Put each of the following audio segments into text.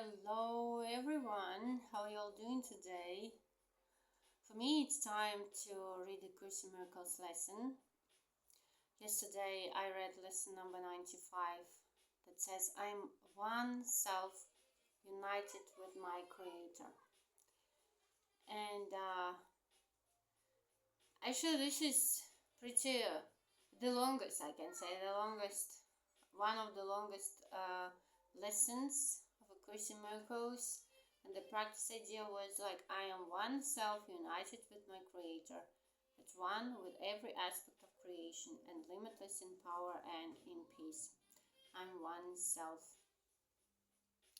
Hello everyone, how are y'all doing today? For me, it's time to read the Course in Miracles lesson. Yesterday, I read lesson number 95 that says, I'm one self united with my Creator. And actually, this is pretty the longest, I can say, one of the longest lessons of A Course in Miracles. And the practice idea was like, I am one self united with my Creator, at one with every aspect of creation and limitless in power and in peace. I'm one self.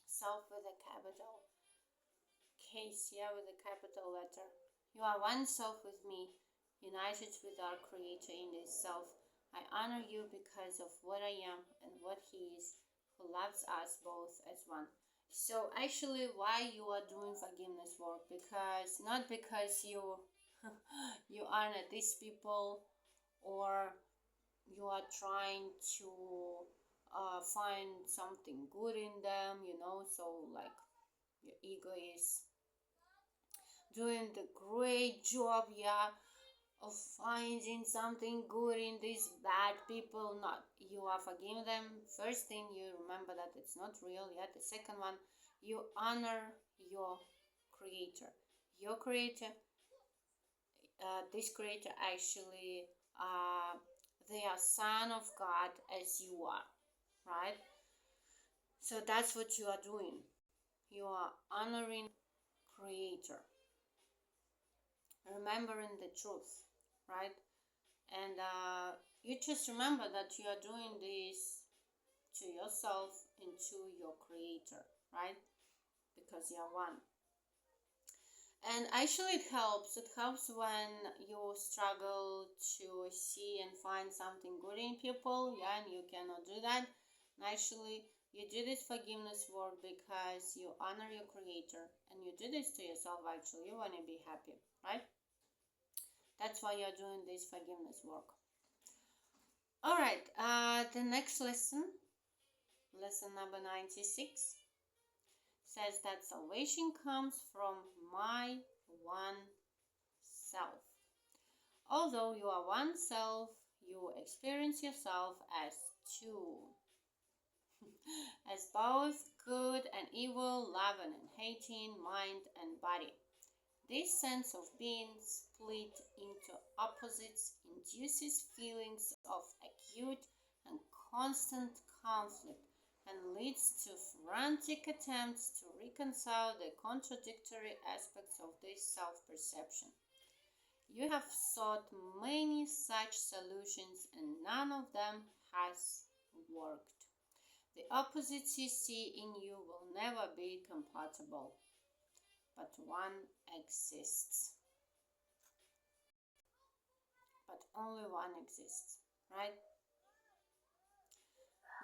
Self with a capital case, yeah, with a capital letter. You are one self with me, united with our Creator in this self. I honor you because of what I am and what He is, who loves us both as one. So actually, why you are doing forgiveness work? Not because you you honor these people, or you are trying to find something good in them, so like your ego is doing the great job, yeah, of finding something good in these bad people. Not, you are forgiving them. First thing, you remember that it's not real yet. The second one, you honor your Creator. Your Creator, this Creator actually, they are son of God as you are, right? So that's what you are doing. You are honoring Creator, remembering the truth, right? And you just remember that you are doing this to yourself and to your Creator, right? Because you are one. And actually, it helps when you struggle to see and find something good in people, yeah, and you cannot do that. And actually, you do this forgiveness work because you honor your Creator, and you do this to yourself. Actually, you want to be happy, right? That's why you're doing this forgiveness work. All right, the next lesson number 96, says that salvation comes from my one self. Although you are one self, you experience yourself as two, as both good and evil, loving and hating, mind and body. This sense of being split into opposites induces feelings of acute and constant conflict and leads to frantic attempts to reconcile the contradictory aspects of this self-perception. You have sought many such solutions and none of them has worked. The opposites you see in you will never be compatible, but one exists. But only one exists, right?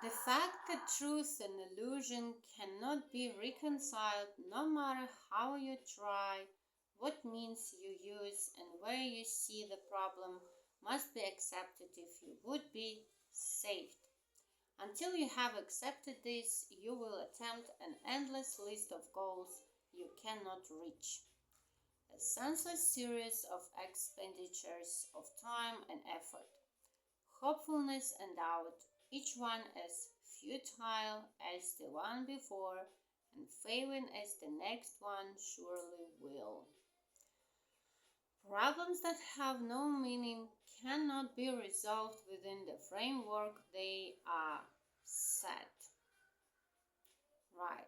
The fact that truth and illusion cannot be reconciled, no matter how you try, what means you use, and where you see the problem, must be accepted if you would be saved. Until you have accepted this, you will attempt an endless list of goals you cannot reach. A senseless series of expenditures of time and effort, hopefulness and doubt, each one as futile as the one before, and failing as the next one surely will. Problems that have no meaning cannot be resolved within the framework they are set. Right.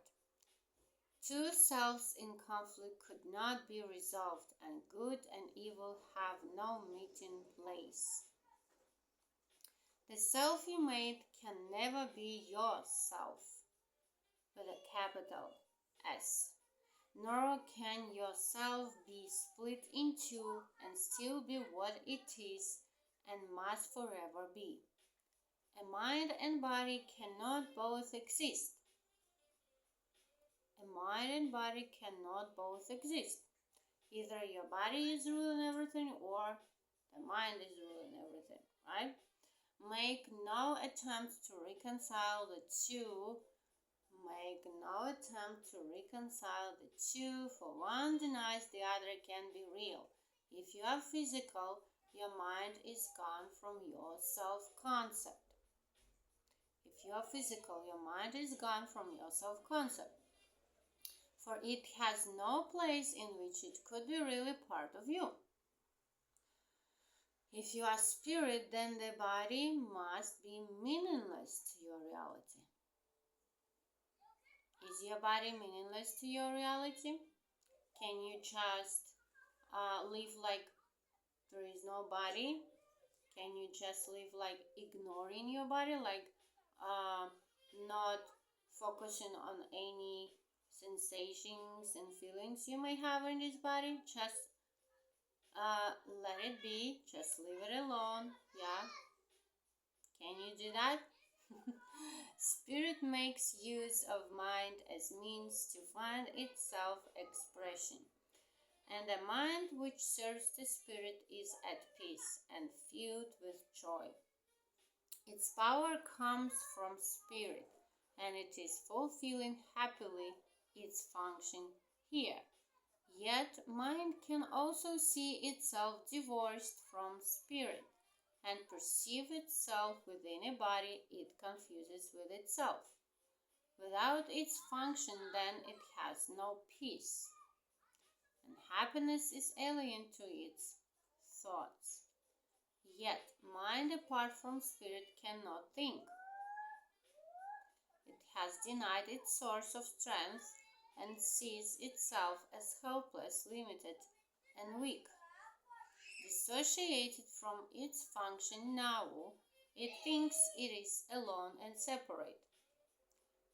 Two selves in conflict could not be resolved, and good and evil have no meeting place. The self you made can never be your self, with a capital S, nor can yourself be split in two and still be what it is and must forever be. A mind and body cannot both exist. A mind and body cannot both exist. Either your body is ruling everything or the mind is ruling everything, right? Make no attempt to reconcile the two. Make no attempt to reconcile the two, for one denies the other can be real. If you are physical, your mind is gone from your self-concept. If you are physical, your mind is gone from your self-concept, for it has no place in which it could be really part of you. If you are spirit, then the body must be meaningless to your reality. Is your body meaningless to your reality? Can you just live like there is no body? Can you just live like ignoring your body, like not focusing on any sensations and feelings you may have in this body? Just let it be. Just leave it alone. Yeah. Can you do that? Spirit makes use of mind as means to find its self-expression, and a mind which serves the spirit is at peace and filled with joy. Its power comes from spirit, and it is fulfilling happily its function here. Yet mind can also see itself divorced from spirit, and perceive itself within a body it confuses with itself. Without its function, then, it has no peace, and happiness is alien to its thoughts. Yet mind apart from spirit cannot think. It has denied its source of strength and sees itself as helpless, limited, and weak. Dissociated from its function now, it thinks it is alone and separate,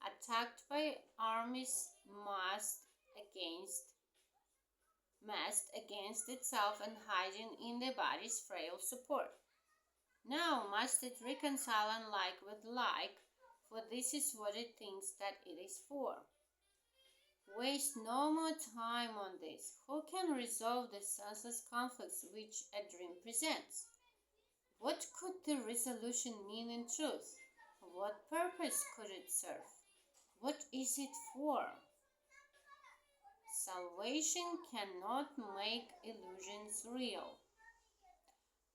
attacked by armies massed against itself and hiding in the body's frail support. Now must it reconcile unlike with like, for this is what it thinks that it is for. Waste no more time on this. Who can resolve the senseless conflicts which a dream presents? What could the resolution mean in truth? What purpose could it serve? What is it for? Salvation cannot make illusions real,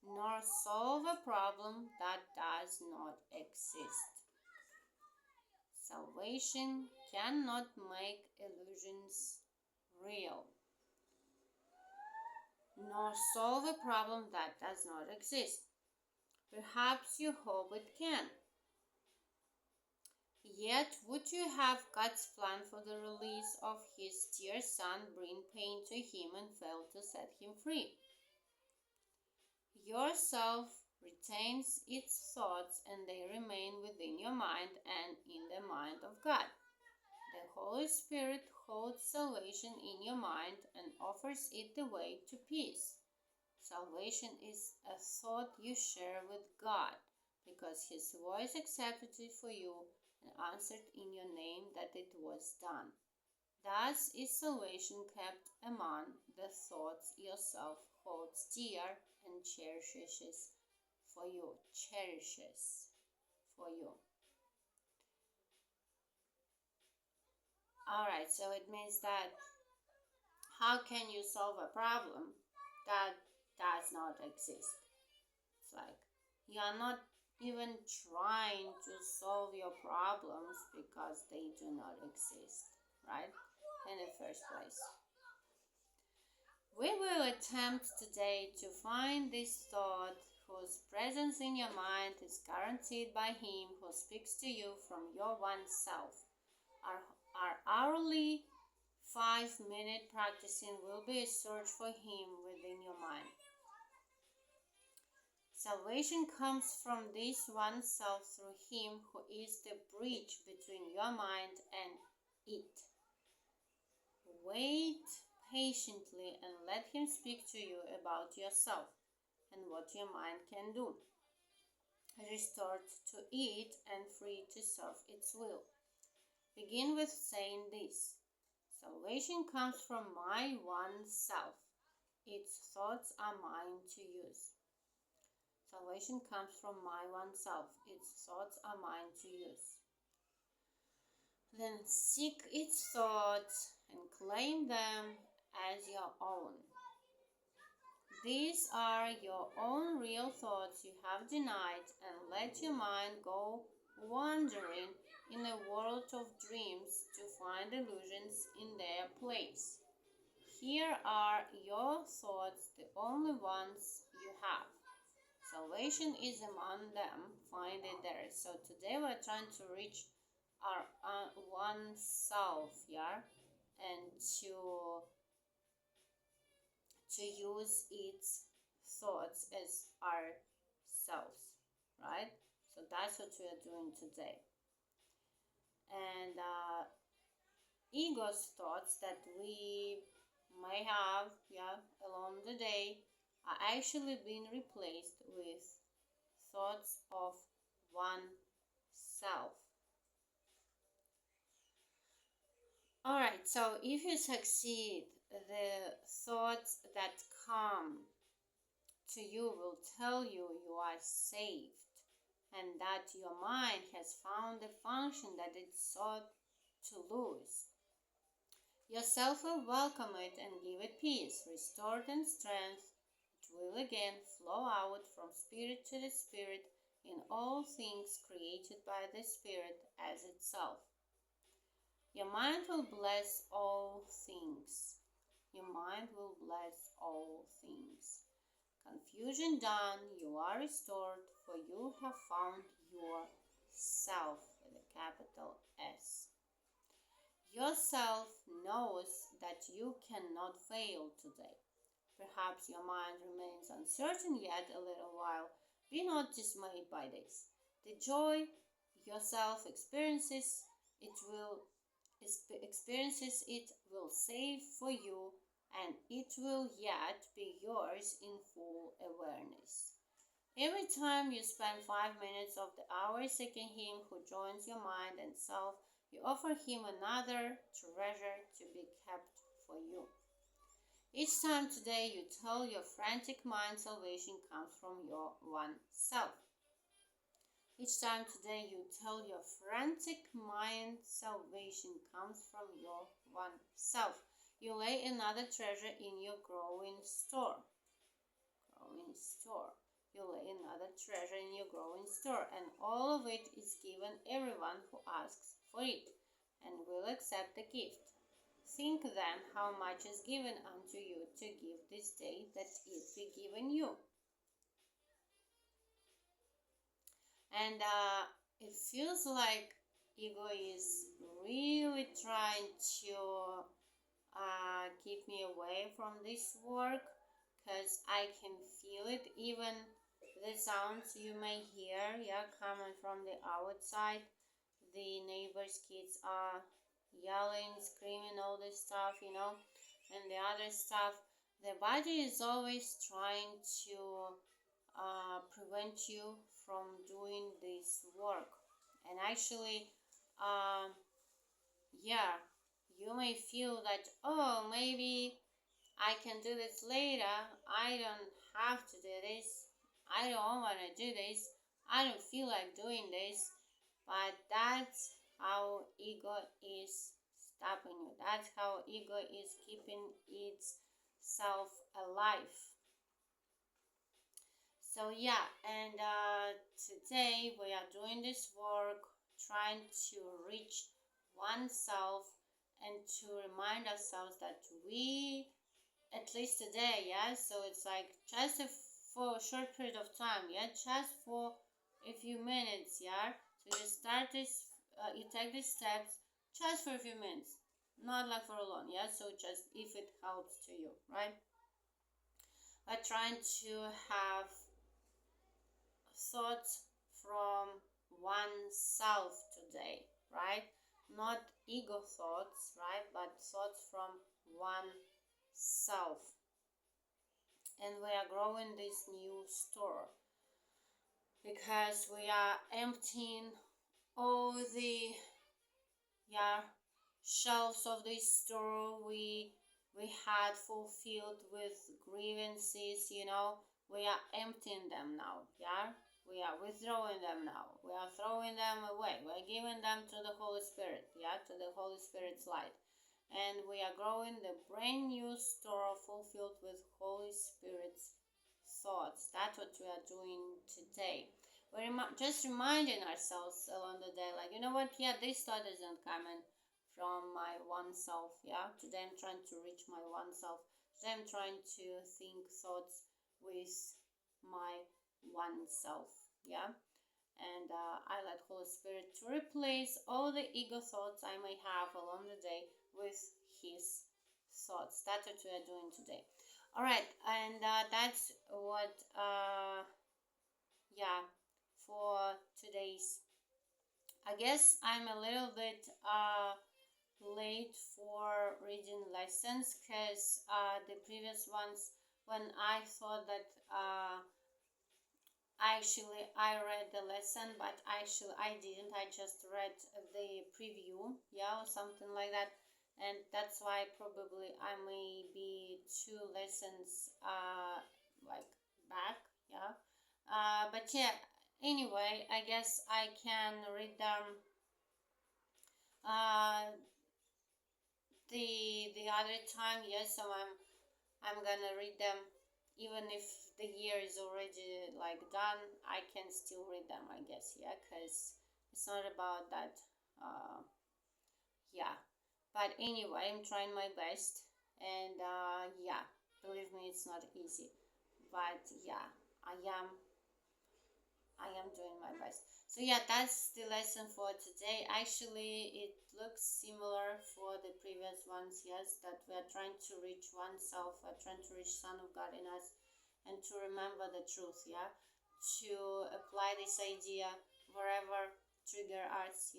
nor solve a problem that does not exist. Salvation cannot make illusions real, nor solve a problem that does not exist. Perhaps you hope it can. Yet would you have God's plan for the release of his dear son bring pain to him and fail to set him free? Yourself retains its thoughts, and they remain within your mind and in the mind of God. The Holy Spirit holds salvation in your mind and offers it the way to peace. Salvation is a thought you share with God, because his voice accepted it for you and answered in your name that it was done. Thus is salvation kept among the thoughts yourself holds dear and cherishes for you. Alright, so it means that how can you solve a problem that does not exist? It's like you are not even trying to solve your problems because they do not exist, right? In the first place. We will attempt today to find this thought whose presence in your mind is guaranteed by him who speaks to you from your one self. Our hourly 5-minute practicing will be a search for him within your mind. Salvation comes from this one self through him who is the bridge between your mind and it. Wait patiently and let him speak to you about yourself and what your mind can do. Restored to it and free to serve its will. Begin with saying this: salvation comes from my one self. Its thoughts are mine to use. Salvation comes from my one self. Its thoughts are mine to use. Then seek its thoughts and claim them as your own. These are your own real thoughts you have denied, and let your mind go wandering in a world of dreams to find illusions in their place. Here are your thoughts, the only ones you have. Salvation is among them. Find it there. So today we're trying to reach our one self, yeah, and to use its thoughts as ourselves, right? So that's what we are doing today. And ego's thoughts that we may have, yeah, along the day are actually being replaced with thoughts of one self. Alright, so if you succeed, the thoughts that come to you will tell you you are saved and that your mind has found the function that it sought to lose. Yourself will welcome it and give it peace, restored and strength. It will again flow out from spirit to the spirit in all things created by the spirit as itself. Your mind will bless all things. Your mind will bless all things. Confusion done, you are restored, for you have found yourself with a capital S. Yourself knows that you cannot fail today. Perhaps your mind remains uncertain yet a little while. Be not dismayed by this. The joy yourself experiences it will save for you, and it will yet be yours in full awareness. Every time you spend 5 minutes of the hour seeking Him who joins your mind and self, you offer Him another treasure to be kept for you. Each time today you tell your frantic mind salvation comes from your one self. Each time today you tell your frantic mind salvation comes from your one self. You lay another treasure in your growing store. You lay another treasure in your growing store, and all of it is given everyone who asks for it and will accept the gift. Think then how much is given unto you to give this day that it be given you. And it feels like ego is really trying to keep me away from this work, because I can feel it. Even the sounds you may hear, yeah, coming from the outside. The neighbors' kids are yelling, screaming, all this stuff, and the other stuff. The body is always trying to prevent you from doing this work. And actually, yeah, you may feel that, oh, maybe I can do this later. I don't have to do this. I don't want to do this. I don't feel like doing this. But that's how ego is stopping you. That's how ego is keeping itself alive. So yeah, and today we are doing this work, trying to reach oneself and to remind ourselves that we, at least today, yeah, so it's like just for a short period of time, yeah, just for a few minutes, yeah. So you start this, you take these steps just for a few minutes, not like for a long, yeah. So just if it helps to you, right? We're trying to have thoughts from oneself today, right? Not ego thoughts, right? But thoughts from oneself. And we are growing this new store because we are emptying all the shelves of this store we had fulfilled with grievances. We are emptying them now. we are withdrawing them now. We are throwing them away. We are giving them to the Holy Spirit, to the Holy Spirit's light. And we are growing the brand new store fulfilled with Holy Spirit's thoughts. That's what we are doing today. We're just reminding ourselves along the day, like, you know what, this thought isn't coming from my one self. Today I'm trying to reach my one self. Today I'm trying to think thoughts with my one self. And I let Holy Spirit to replace all the ego thoughts I may have along the day with his thoughts. That's what we are doing today. All right, and that's what for today's. I guess I'm a little bit late for reading lessons, because the previous ones, when I thought that I read the lesson, but actually I didn't. I just read the preview, or something like that. And that's why probably I may be 2 lessons like back, but anyway, I guess I can read them the other time. So I'm gonna read them even if the year is already like done. I can still read them, I guess, because it's not about that. But anyway, I'm trying my best, and believe me, it's not easy, but I am doing my best. So that's the lesson for today. Actually, it looks similar for the previous ones. Yes, that we are trying to reach oneself, we're trying to reach Son of God in us, and to remember the truth. To apply this idea wherever trigger us.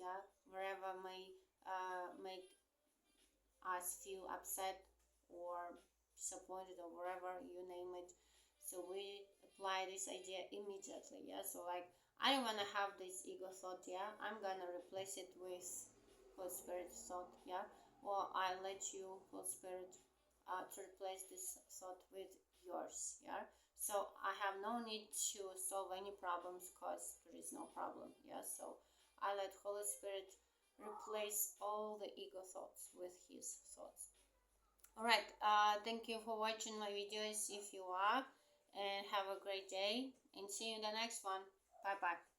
Wherever may make us feel upset or disappointed, or wherever you name it. So we apply this idea immediately. So like, I don't want to have this ego thought. I'm gonna replace it with Holy Spirit thought. Or I let you, Holy Spirit, to replace this thought with yours. So I have no need to solve any problems, because there is no problem. So I let Holy Spirit replace all the ego thoughts with his thoughts. All right, thank you for watching my videos if you are, and have a great day, and see you in the next one. Bye bye.